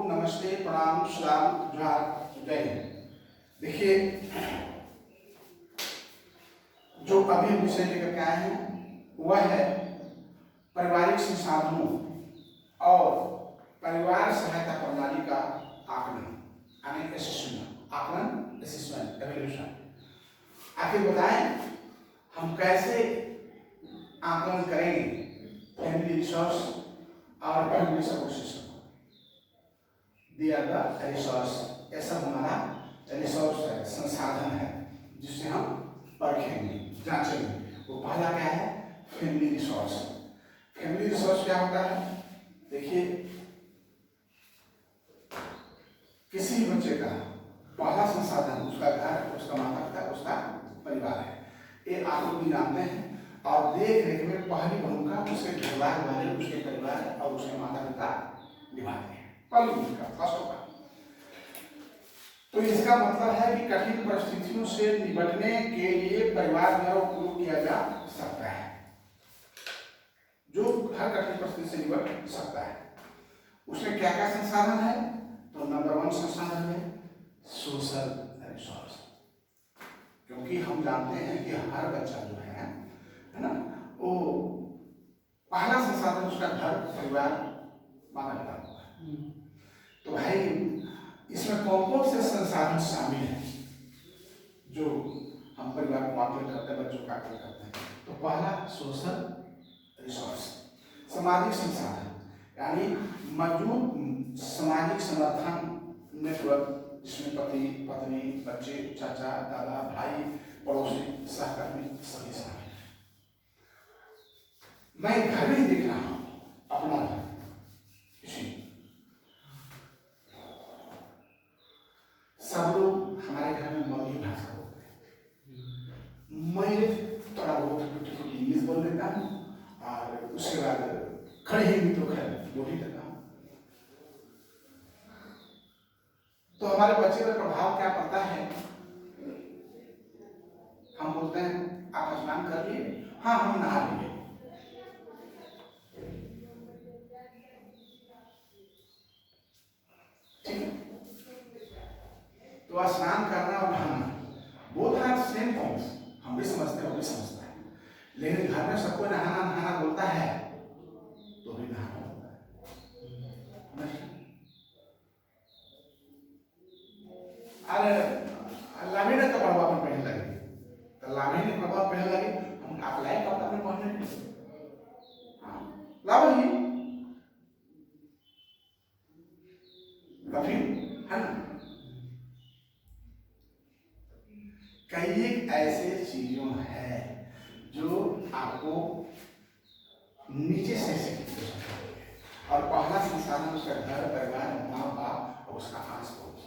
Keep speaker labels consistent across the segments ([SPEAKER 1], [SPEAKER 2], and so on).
[SPEAKER 1] नमस्ते, प्रणाम, सलाम, जोहार, जय हिंद। देखिए, जो अभी हम विषय लेकर के आए हैं वह है पारिवारिक संसाधनों और परिवार सहायता प्रणाली का आकलन, यानी असेसमेंट, आकलन, असेसमेंट, एवल्यूशन। आखिर बताएं हम कैसे आकलन करेंगे फैमिली रिसोर्स और फैमिली सपोर्ट सिस्टम। दिया गया रिसोर्स, ऐसा हमारा रिसोर्स है, संसाधन है जिससे हम परखेंगे, जांचेंगे। वो पहला क्या है? Family resource. फैमिली रिसोर्स क्या होता है? देखिए, किसी बच्चे का पहला संसाधन उसका घर, उसका माता पिता, उसका परिवार है। ये आप लोग भी जानते हैं। और देख रेख में पहली भूमिका उसके परिवार वाले, उसके परिवार और उसके माता पिता निभाते हैं। पहली भूमिका, फर्स्ट ऑफ ऑल। तो इसका मतलब है कि कठिन परिस्थितियों से निपटने के लिए परिवार द्वारा उपयोग किया जा सकता है, जो हर कठिन परिस्थिति से निपट सकता है। उसमें क्या क्या संसाधन है? तो नंबर 1 संसाधन है सोशल रिसोर्स। क्योंकि हम जानते हैं कि हर बच्चा जो है ना, वो पहला संसाधन उसका घर, परिवार, माता पिता होता है। तो भाई इसमें कौन कौन से संसाधन शामिल हैं जो हम परिवार को आकलन करते हैं, बच्चों का आकलन करते हैं? तो पहला सोशल रिसोर्स, सामाजिक संसाधन, यानी मौजूद सामाजिक समर्थन नेटवर्क, जिसमें पति पत्नी, बच्चे, चाचा दादा, भाई, पड़ोसी, सहकर्मी सभी शामिल हैं। मैं घर में देख रहा हूं, अपना घर, सब लोग हमारे घर में मौलिक भाषा बोलते हैं। मैं थोड़ा बहुत इंग्लिश बोल लेता हूँ और उसके बाद खड़े हिंदी तो खैर बोल ही लेता हूँ। तो हमारे बच्चे पर प्रभाव क्या पड़ता है? हम बोलते हैं आप स्नान कर लिए? हाँ, हम नहा लिए। ठीक है, तो स्नान करना और नहाना बोथ आर सेम थिंग्स। हम भी समझते हैं, वो भी समझता है। लेकिन घर में सबको नहाना नहाना बोलता है तो भी नहाना होता है। अरे लामी ने कपड़ा अपन पहन लगे, तो लामी ने कपड़ा पहन लगे, हम अप्लाई कपड़ा में पहनने ला वही कभी है ना। कई एक ऐसे चीजों है जो आपको नीचे से सीखते हैं। और पहला संसाधन उसका घर, परिवार, माँ बाप और उसका आस पड़ोस।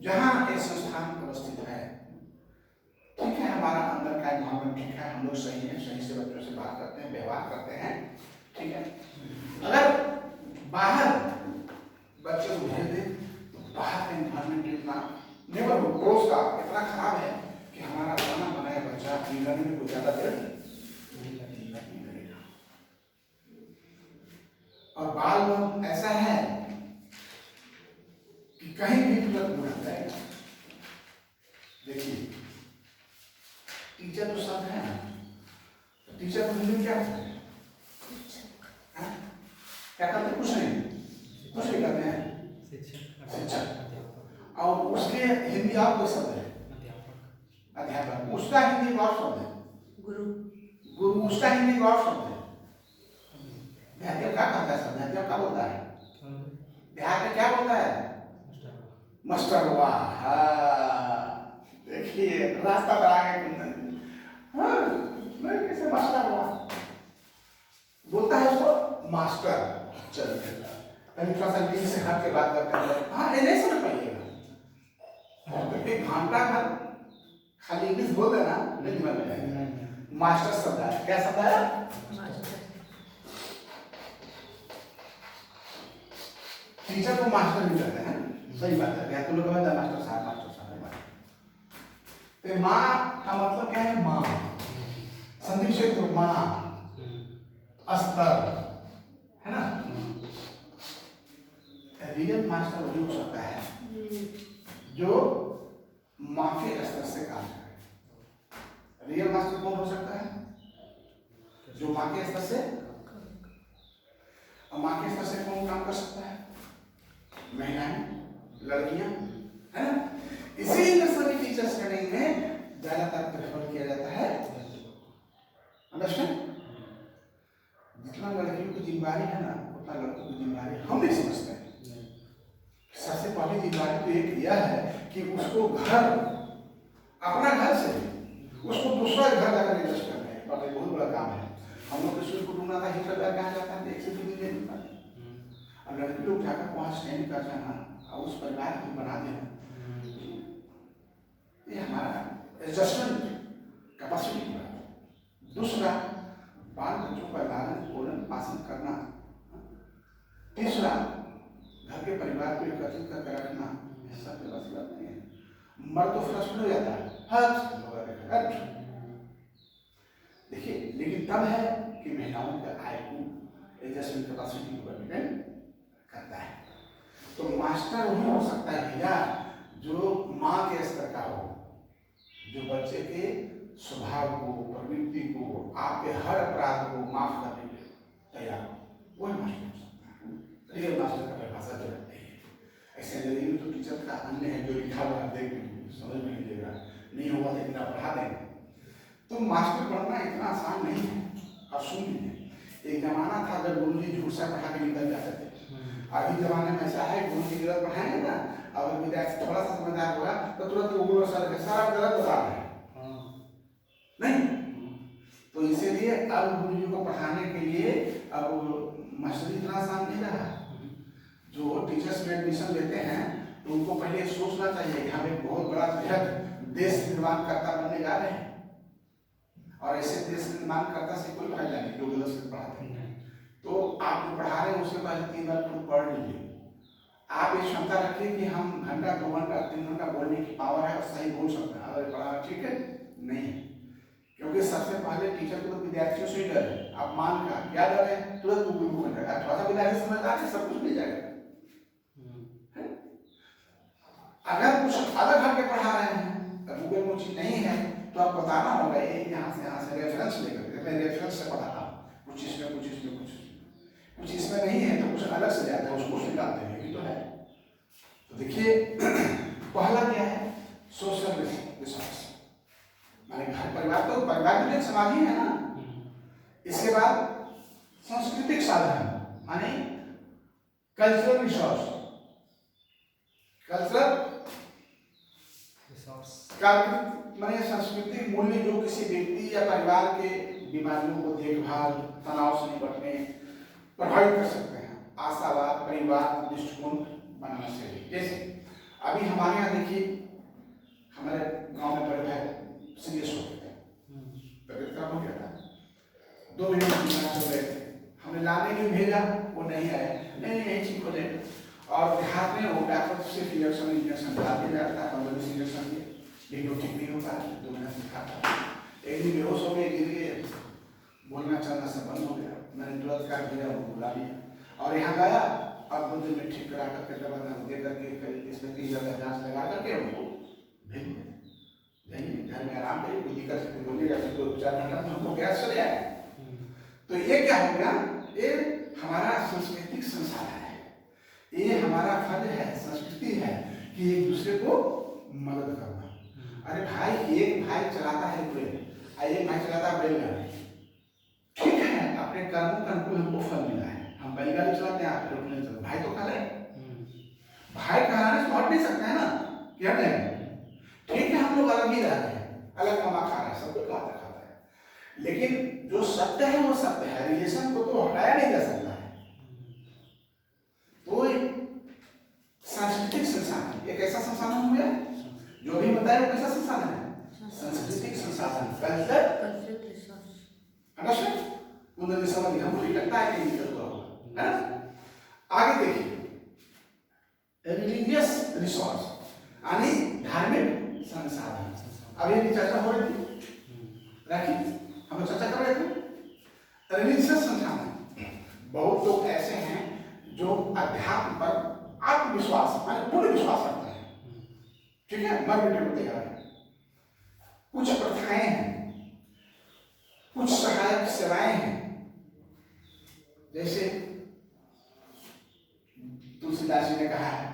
[SPEAKER 1] जहां ये संस्थान अवस्थित है, ठीक है, हमारा अंदर का एनवायरमेंट ठीक है, हम लोग सही है, सही से बच्चों से बात करते हैं, व्यवहार करते हैं, ठीक है। अगर बाहर बच्चे को भेज दे तो बाहर का एनवायरमेंट इतना नेबरहुड, पड़ोस का इतना खराब है कि हमारा बना बनाया बच्चा लर्निंग में कोई ज्यादा देर नहीं करेगा। और बाल ऐसा है कि कहीं भी तुरंत बढ़ जाएगा। देखिए, टीचर तो शब्द है ना, तो टीचर को हिंदी क्या करते हैं? क्या करते हैं? कुछ नहीं करते हैं, शिक्षक। और उसके हिंदी और कोई शब्द है? अध्यापक। उसका हिंदी और शब्द है गुरु। उसका हिंदी और शब्द है देहाती। क्या करता है शब्द? देहाती क्या बोलता है? देहात में क्या बोलता है? मास्टर। वाह, देखिए रास्ता बना के कैसे मास्टर हुआ बोलता है उसको मास्टर। चलिए अभी थोड़ा सा इंग्लिश से हट के बात करते हैं। हाँ, नहीं समझ पाइएगा। एक घंटा भर खाली इंग्लिश बोल देना नहीं समझ में आएगा। मास्टर शब्द है, क्या शब्द है? टीचर को मास्टर भी कहते हैं, सही बात है। तुम लोग कहते हैं मास्टर साहब, मास्टर साहब। तो माँ का मतलब क्या है? माँ, संधि क्षेत्र माँ, अस्तर, है ना। रियल मास्टर वही हो सकता है जो माँ के स्तर से काम करे। रियल मास्टर कौन हो सकता है? जो माँ के स्तर से, और माँ के स्तर से कौन काम कर सकता है? महिलाएं, लड़कियां, है ना? इसीलिए नर्सरी टीचर्स ट्रेनिंग में ज्यादातर प्रेफर किया जाता है। अंडरस्टैंड? जितना लड़कियों की जिम्मेदारी है ना, उतना लड़कों की जिम्मेदारी हम नहीं समझते हैं। सबसे पहली जिम्मेदारी तो एक यह है कि उसको घर, अपना घर से उसको दूसरा घर जाकर एडजस्ट करना है, और बहुत बड़ा काम है। हम लोग किसी को ढूंढना था, हिटलर कहाँ जाता है, एक से दो दिन नहीं पाते। अब लड़की लोग जाकर वहाँ स्टैंड कर जाना और उस परिवार को बना देना, ये हमारा एडजस्टमेंट कैपेसिटी है। दूसरा, बाल बच्चों का लालन पोषण पालन करना। तीसरा, घर के परिवार को एकत्रित करके रखना। ये सब बस बात नहीं है। मर्द तो फ्रस्ट्रेट हो जाता है, देखिए, लेकिन तब है कि महिलाओं के आय को एडजस्टमेंट कैपेसिटी को डिपेंड करता है। तो मास्टर वही हो सकता है भैया जो माँ के स्तर का हो, जो बच्चे के स्वभाव को, प्रवृत्ति को, आपके हर अपराध को माफ करने के तैयार हो, वही मास्टर हो सकता है। रियल मास्टर का परिभाषा जो रहती है, ऐसे अंग्रेजी में तो टीचर का अन्य है जो लिखा हुआ है, देख समझ में लीजिएगा, नहीं होगा लेकिन आप पढ़ा देंगे। तो मास्टर बनना इतना आसान नहीं है। अब सुन लीजिए, एक जमाना था जब गुरु जी झूठ सा पढ़ा के निकल जाते थे। अभी जमाने में ऐसा है, गुरु जी गलत पढ़ाएंगे ना, अगर विद्यार्थी थोड़ा सा समझदार होगा तो तुरंत वो गुरु सर सारा गलत बता रहे हैं, नहीं? तो इसीलिए अब गुरु जी को पढ़ाने के लिए अब मास्टरी इतना आसान नहीं रहा। जो टीचर्स में एडमिशन लेते हैं तो उनको पहले सोचना चाहिए कि हम एक बहुत बड़ा बृहद देश निर्माण करता बनने जा रहे हैं, और ऐसे देश निर्माण करता से कोई फायदा नहीं जो गलत से पढ़ाते हैं। तो आप जो पढ़ा रहे हैं उसके बाद 3 बार खुद पढ़ लीजिए। आप ये क्षमता रखिए कि हम घंटा, 2 घंटा, 3 घंटा बोलने की पावर है और सही बोल सकते हैं। अगर पढ़ा ठीक है नहीं, क्योंकि सबसे पहले टीचर को तो विद्यार्थियों से ही डर है। आप मान का क्या डर है, तुरंत गूगल बन जाएगा। थोड़ा सा विद्यार्थी समझदार है, सब कुछ मिल जाएगा। अगर कुछ अलग हट के पढ़ा रहे हैं, गूगल में चीज नहीं है, तो आप बताना होगा ये यहाँ से रेफरेंस लेकर, मैं रेफरेंस से पढ़ाता हूँ, कुछ इसमें कुछ इसमें कुछ इसमें नहीं है तो कुछ अलग से जाता है, उसको निकालते हैं, ये तो है। तो देखिए, पहला क्या है? सोशल रिसोर्स, माने घर परिवार, तो परिवार भी एक समाज ही है ना। इसके बाद सांस्कृतिक साधन, माने कल्चरल रिसोर्स, माने सांस्कृतिक मूल्य जो किसी व्यक्ति या परिवार के बीमारियों को देखभाल, तनाव से निपटने प्रभावित कर सकते हैं। आशावाद, परिवार दृष्टिकोण बनाना चाहिए। जैसे अभी हमारे यहाँ देखिए, हमारे गांव में बड़े भाई सीरियस हो गए थे, तबियत खराब हो गया था, 2 महीने हो गए थे। हमने लाने के लिए भेजा, वो नहीं आए, नहीं ठीक हो जाएगा। और देहात में वो डॉक्टर सिर्फ इंजेक्शन डालते जाता था, 15-20 इंजेक्शन दिए, लेकिन वो ठीक नहीं हो पाया। 2 महीना से खाता, एक दिन बेहोश हो गए, गिर गए, बोलना चलना सब बंद हो गया। मैंने तुरंत कर दिया, वो बुला लिया और यहाँ गया। अब 2 दिन में ठीक करा करके दवा दे करके इसमें 3 जगह जांच लगा करके उनको भेज दिया। घर में आराम करिए, कोई दिक्कत बोलिएगा, 2-4 घंटा में हमको गैस चले आए। तो ये क्या हो गया? ये हमारा सांस्कृतिक संसाधन है, ये हमारा फर्ज है, संस्कृति है कि एक दूसरे को मदद करना। अरे भाई, एक भाई चलाता है ट्रेन, एक भाई चलाता है बैलगाड़ी, ठीक है, अपने कर्मों का अनुकूल हमको फल मिला है। हम बैलगाड़ी चलाते हैं, आप एरोप्लेन चलाते, भाई तो खा ले। भाई कहलाने से हट नहीं सकते हैं ना, क्या नहीं? ठीक है, हम लोग अलग ही रह रहे हैं, अलग कमा खा रहे हैं, सब कुछ खाता है, लेकिन जो सत्य है वो सत्य है। रिलेशन को तो हटाया नहीं जा सकता है। तो सांस्कृतिक संसाधन एक ऐसा संसाधन हो गया, जो भी बताया वो कैसा संसाधन है? सांस्कृतिक संसाधन, कल्चर रिसोर्स। अंडरस्टैंड? उन्होंने समझ लिया, मुझे लगता है कि निकल हुआ होगा, है ना? आगे देखिए, रिलीजियस रिसोर्स, यानी धार्मिक संसाधन। अभी भी चर्चा हो रही थी, राखी हम लोग चर्चा कर रहे थे रिलीजियस संसाधन। बहुत लोग ऐसे हैं जो अध्यात्म पर आत्मविश्वास माने पूर्ण विश्वास रखता है, ठीक है, मर मिटने को तैयार है। कुछ प्रथाएं हैं, कुछ सहायक सेवाएं हैं, जैसे तुलसीदास जी ने कहा है,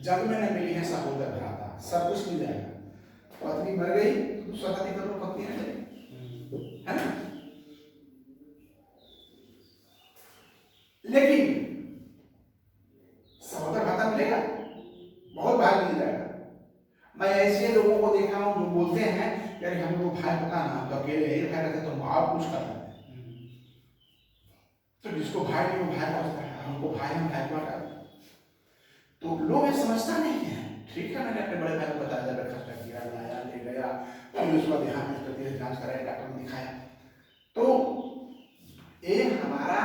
[SPEAKER 1] जग में न मिली है सहोदर भ्राता, सब कुछ मिल जाएगा, पत्नी मर गई तो दूसरा शादी कर लो, पत्नी है ना, लेकिन सहोदर भ्राता मिलेगा, बहुत भाग मिल जाएगा। मैं ऐसे लोगों को देखा हूं जो बोलते हैं यार हमें वो भाई पता ना, तो अकेले एक भाई रहते तो आप कुछ कर लेते, तो जिसको भाई नहीं वो भाई पहुंचता है, हमको भाई हम भाई पहुंचा, तो लोग ये समझता नहीं है। ठीक है, मैंने अपने बड़े भाई को बताया, जब खर्चा किया, लाया, ले गया, फिर उसका देहांत में करती है, जांच कराया, डॉक्टर ने दिखाया, तो ये हमारा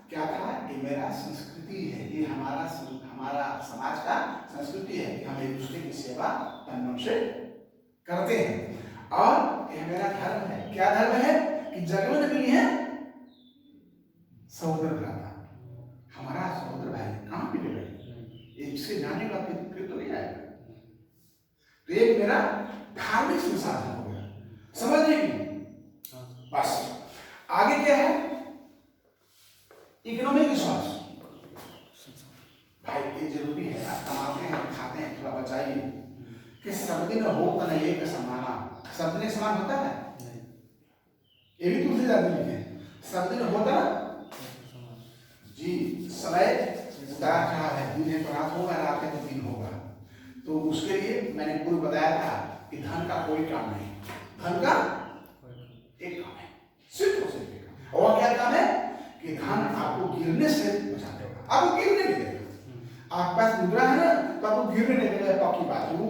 [SPEAKER 1] क्या था, ये मेरा संस्कृति है, ये हमारा समाज का संस्कृति है कि हम एक दूसरे की सेवा तन मन से करते हैं, और यह मेरा धर्म है। क्या धर्म है कि जग में मिली है सहोदर भ्राता, हमारा सहोदर भाई कहाँ मिलेगा, इससे जाने का फिर तो नहीं आएगा। तो एक मेरा धार्मिक संसाधन हो गया, समझ लीजिए। बस आगे क्या है, इकोनॉमिक विश्वास, भाई ये जरूरी है, आप कमाते हैं, खाते हैं, थोड़ा बचाइए, कि सब दिन हो तो नहीं एक समाना, सब दिन समान होता है, ये भी दूसरी जाति लिखे, सब दिन होता जी, समय उतार चढ़ाव है, दिन है तो रात होगा, रात है तो दिन होगा। तो उसके लिए मैंने पूर्व बताया था कि धन का कोई काम नहीं, धन का एक काम है, सिर्फ और सिर्फ एक काम, और क्या काम है कि धन आपको गिरने से बचा देगा, आपको गिरने नहीं देगा। आपके पास मुद्रा है ना, तो आपको गिरने नहीं देगा, पक्की बात, वो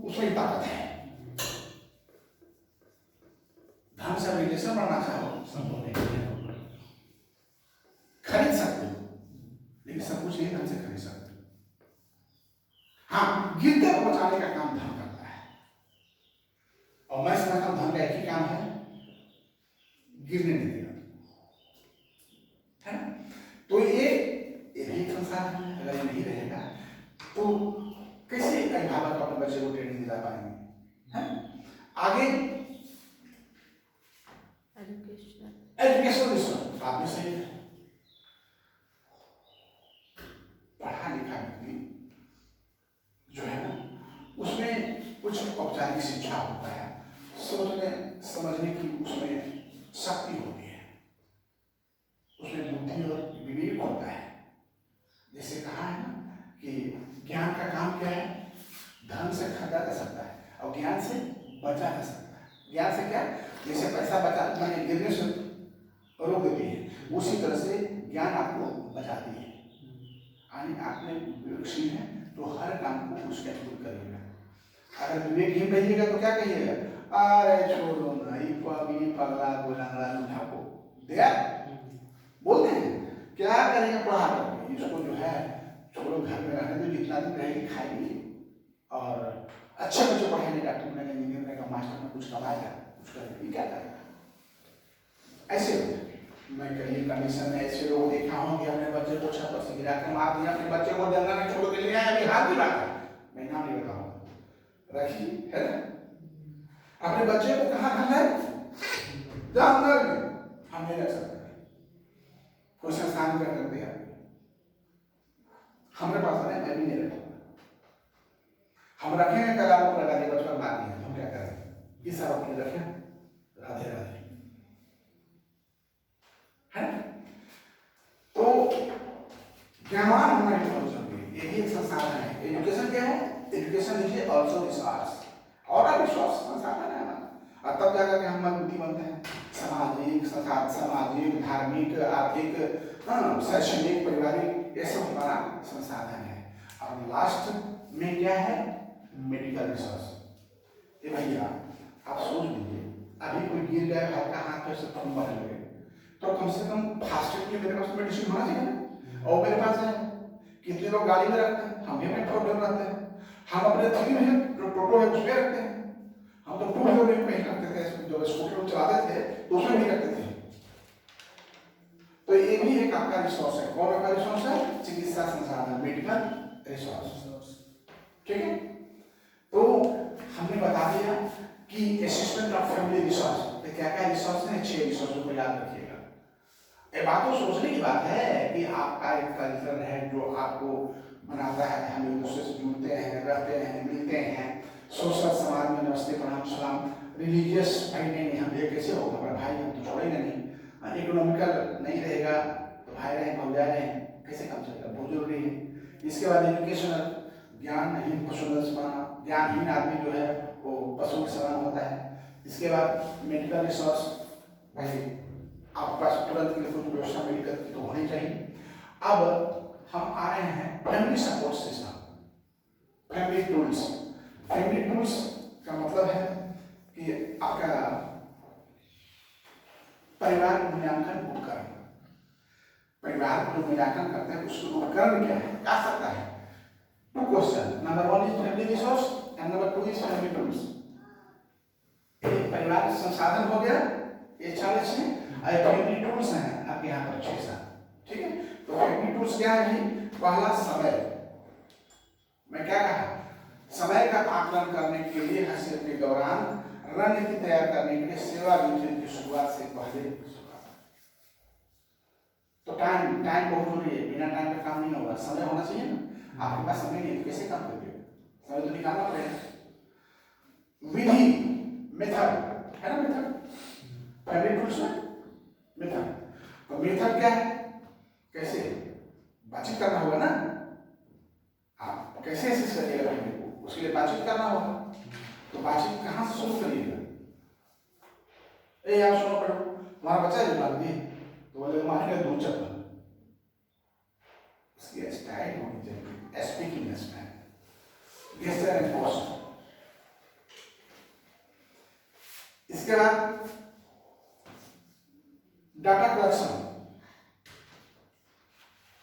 [SPEAKER 1] उसमें ताकत है। धन से रिलेशन बढ़ना चाहो संभव नहीं, खरीद सकते हो लेकिन सब कुछ नहीं धन से खरीद सकते। हाँ, गिरते को बचाने का काम धन करता है, और मैं समझता हूं धन का एक ही काम है, गिरने नहीं देगा, है ना। तो ये भी एक संसाधन है, अगर ये नहीं रहेगा तो कैसे अभिभावक अपने बच्चे को ट्रेनिंग दिला पाएंगे, है। आगे एजुकेशन सिस्टम काफी सही है, पढ़ा लिखा व्यक्ति जो है ना, उसमें कुछ औपचारिक शिक्षा होता है, समझने की उसमें शक्ति होती है, उसमें बुद्धि और विवेक होता है। जैसे कहा है ना कि ज्ञान का काम क्या है, धन से खरीदा जा सकता है और ज्ञान से बचा जा सकता है। ज्ञान से क्या, जैसे पैसा बचा मैंने गिरने से रोक देती है, उसी तरह से ज्ञान आपको बचाती है। आपने विवेकशील है तो हर काम को उसके अनुकूल करिएगा। अगर विवेकहीन रहिएगा तो क्या कहिएगा, अरे छोड़ो ना, पगला गोलंगड़ा लूढ़ा को दया बोलते हैं, क्या करेंगे पढ़ा करके, इसको जो है छोड़ो, घर में रहने दो, जितना दिन रहेगी खाएगी, और अच्छे बच्चे पढ़ाएंगे, डॉक्टर बनेगा, इंजीनियर बनेगा, मास्टर में कुछ कमाएगा, कुछ करेगा, क्या करेगा। ऐसे मैं कहीं कंडीशन में ऐसे लोग देखा हूँ कि अपने बच्चे को छत पर से गिरा के मार दिया, अपने बच्चे को जंगल में छोड़ के ले आए, अभी हाथ भी रखा, मैं नाम नहीं बताऊंगा, रखी है ना, अपने बच्चे को कहाँ रखना है, जंगल में, हम नहीं रख सकते, कोई संस्थान कर सकते हैं, हमारे पास नहीं, मैं भी नहीं रखूंगा, हम रखेंगे कल आपको लगा दिया बचपन मार दिया, हम क्या करेंगे, ये सब अपने रखें, राधे राधे, है। तो ज्ञान होना बहुत जरूरी है, यही एक संसाधन है। एजुकेशन क्या है, एजुकेशन इज आल्सो रिसोर्स, और विश्वास संसाधन है हमारा, और तब जाकर के हम मजबूती बनते हैं, सामाजिक, धार्मिक, आर्थिक, शैक्षणिक, पारिवारिक, ये सब हमारा संसाधन है। और लास्ट में क्या है, मेडिकल रिसोर्स। ये भैया आप सोच लीजिए, अभी कोई गिर गया, हल्का हाथ पे से कम बढ़ गए, तो कम से कम फास्ट के लिए मेरे पास मेडिसिन होना चाहिए ना, और मेरे पास है। कितने लोग गाड़ी में रखते हैं, हम भी अपने प्रॉब्लम रखते हैं, हम अपने थ्री में जो टोटो है उसमें रखते हैं, हम तो टू व्हीलर में ही रखते थे, जब स्कूटर चलाते थे तो उसमें भी रखते थे। तो ये भी एक आपका रिसोर्स है, कौन आपका रिसोर्स है, चिकित्सा संसाधन, मेडिकल रिसोर्स। ठीक है, तो हमने बता दिया कि असेसमेंट ऑफ फैमिली रिसोर्स क्या क्या रिसोर्स है, 6 रिसोर्सों को याद रखिएगा। ये बात तो सोचने की बात है कि आपका एक कल्चर है जो आपको बनाता है, हम एक दूसरे से जुड़ते हैं, रहते हैं, मिलते हैं, सोशल समाज में नमस्ते प्रणाम सलाम, रिलीजियस भाई नहीं हम ये कैसे होगा, पर भाई हम तो छोड़ेंगे नहीं, इकोनॉमिकल नहीं रहेगा तो भाई रहे भौजा रहे कैसे काम चलेगा, बहुत जरूरी है। इसके बाद एजुकेशनल, ज्ञानहीन पशु समाना, ज्ञानहीन आदमी जो है वो पशु के समान होता है। इसके बाद मेडिकल रिसोर्स, भाई आपके पास तुरंत के लिए कुछ व्यवस्था मेडिकल की तो होनी चाहिए। अब हम आ रहे हैं family support system, family tools. Family tools का मतलब है कि आपका परिवार मूल्यांकन उपकरण, परिवार को मूल्यांकन करते हैं उसके उपकरण क्या है, क्या सकता है। Two question, number 1 is family resource and number 2 is family tools. परिवार संसाधन हो गया ये 40 में, और फैमिली टूल्स हैं आपके यहाँ पर 6-7। ठीक है, तो फैमिली टूल्स क्या है जी, पहला समय। मैं क्या कहा, समय का आकलन करने के लिए हस्तक्षेप के दौरान रणनीति तैयार करने के लिए सेवा योजना की शुरुआत से पहले। तो टाइम बहुत जरूरी है, बिना टाइम का काम नहीं होगा, समय होना चाहिए ना। आपके पास समय नहीं है तो कैसे काम करोगे, समय तो निकालना पड़ेगा। विधि, मेथड है ना, मेथड फैमिली टूल्स में मेथड। तो मेथड क्या है, कैसे बातचीत करना होगा ना, आप कैसे असेस करिएगा फैमिली को, उसके लिए बातचीत करना होगा। तो बातचीत कहाँ से शुरू करिएगा, यार सुनो पढ़ो, तुम्हारा बच्चा जो बात दी तो बोले मारेगा 2 चप्पल, उसकी स्टाइल होनी चाहिए, speaking style, gesture and posture. इसके बाद डाटा कलेक्शन,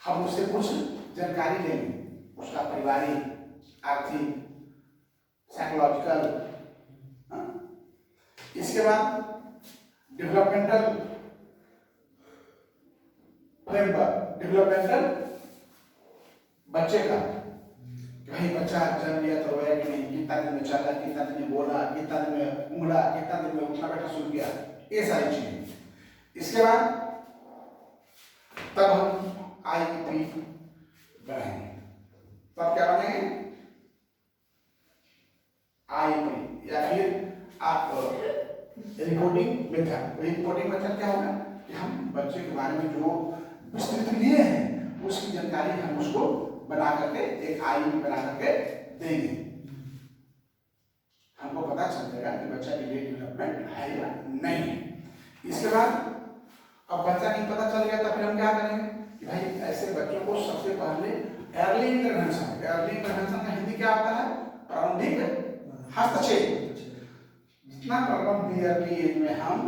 [SPEAKER 1] हम उससे कुछ जानकारी लेंगे, उसका पारिवारिक, आर्थिक, साइकोलॉजिकल। इसके बाद डेवलपमेंटल फ्रेमवर्क, डेवलपमेंटल बच्चे का, भाई बच्चा जन्म लिया तो रोया कि नहीं, कितना दिन में चला, कितना दिन में बोला, कितना दिन में उंगला, कितना दिन में उठना बैठना शुरू किया, ये सारी चीजें। इसके बाद तब हम IEP बनाएंगे, तब क्या बनेंगे IEP, या फिर आप रिपोर्टिंग मेथड। रिपोर्टिंग मेथड क्या होगा कि हम बच्चे के बारे में जो विस्तृत लिए हैं उसकी जानकारी हम उसको बना करके एक IEP बना करके देंगे, हमको पता चल जाएगा कि बच्चा डिले डेवलपमेंट है या नहीं। इसके बाद अब बच्चा नहीं पता चल गया तो फिर हम क्या करेंगे कि भाई ऐसे बच्चों को सबसे पहले अर्ली इंटरवेंशन, अर्ली इंटरवेंशन का हिंदी क्या होता है, प्रारंभिक हस्तक्षेप। जितना प्रारंभिक अर्ली एज में हम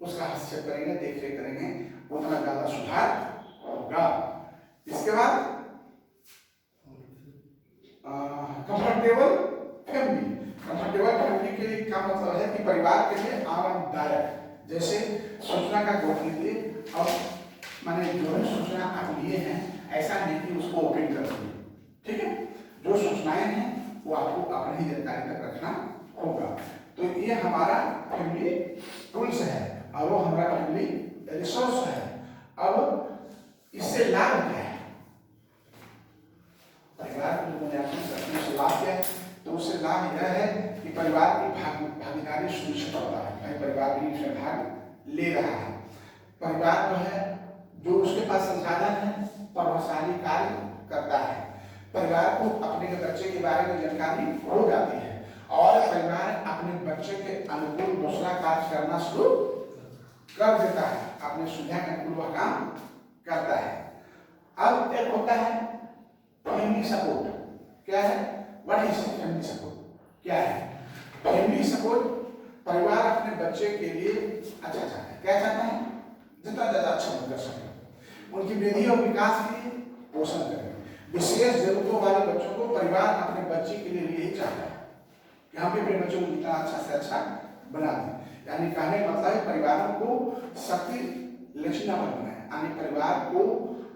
[SPEAKER 1] उसका हस्तक्षेप करेंगे, देखरेख करेंगे, उतना ज्यादा सुधार होगा। इसके बाद कंफर्टेबल फैमिली, कंफर्टेबल फैमिली के लिए क्या मतलब है कि परिवार के लिए आरामदायक, जैसे सूचना का गठन लिए और माने जो भी सूचना आप लिए हैं ऐसा नहीं कि उसको ओपन कर दिए। ठीक है, जो सूचनाएं हैं वो आपको अपनी ही जानकारी तक रखना होगा। तो ये हमारा फैमिली टूल्स है और वो हमारा फैमिली रिसोर्स है। अब इससे लाभ क्या है, परिवार को मूल्यांकन करने से लाभ क्या है, तो उससे लाभ यह है कि परिवार की भागीदारी सुनिश्चित होता है, भाई परिवार भी इसमें भाग ले रहा है। परिवार जो है जो उसके पास संसाधन है प्रभावशाली कार्य करता है, परिवार को अपने बच्चे के बारे में जानकारी हो जाती है और परिवार अपने बच्चे के अनुकूल दूसरा कार्य करना शुरू कर देता है, अपने सुविधा के अनुकूल वह काम करता है। अब एक होता है फैमिली सपोर्ट, क्या है, व्हाट इज फैमिली सपोर्ट, क्या है फैमिली सपोर्ट, परिवार अपने बच्चे के लिए अच्छा चाहता है, क्या चाहता है, जितना ज्यादा अच्छा कर सके, उनकी वृद्धि और विकास के लिए पोषण करें। विशेष जरूरतों वाले बच्चों को परिवार अपने बच्चे के लिए यही चाहता है कि हम भी अपने बच्चों को जितना अच्छा से अच्छा बना दें। यानी कहने का मतलब है परिवारों को शक्ति लचीलापन बनाए, यानी परिवार को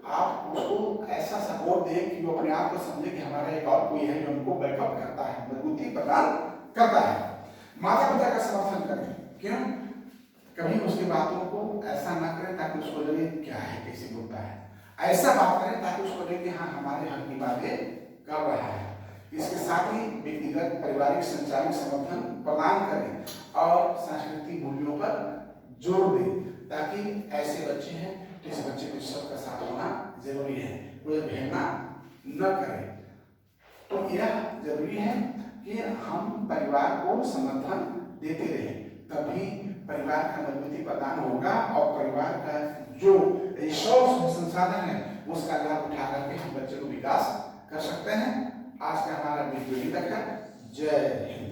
[SPEAKER 1] आप उसको ऐसा सपोर्ट दें कि वो अपने आप को समझे कि हमारा एक और कोई है जो उनको बैकअप करता है, मजबूती प्रदान करता है। माता पिता का समर्थन करें, क्यों? कभी उसकी बातों को ऐसा ना करें ताकि उसको लगे क्या है, कैसे बोलता है, ऐसा बात करें ताकि उसको लगे कि हाँ हमारे हक की बातें कर रहा है। इसके साथ ही व्यक्तिगत पारिवारिक संचालित समर्थन प्रदान करें और सांस्कृतिक मूल्यों पर जोर दें, ताकि ऐसे बच्चे हैं जिस बच्चे को सबका साथ होना जरूरी है, कोई भेदना न करे। तो यह जरूरी है कि हम परिवार को समर्थन देते रहे, तभी परिवार का मजबूती प्रदान होगा और परिवार का जो रिसोर्स संसाधन है उसका लाभ उठा करके हम बच्चे को विकास कर सकते हैं। आज का हमारा वीडियो तक है। जय हिंद।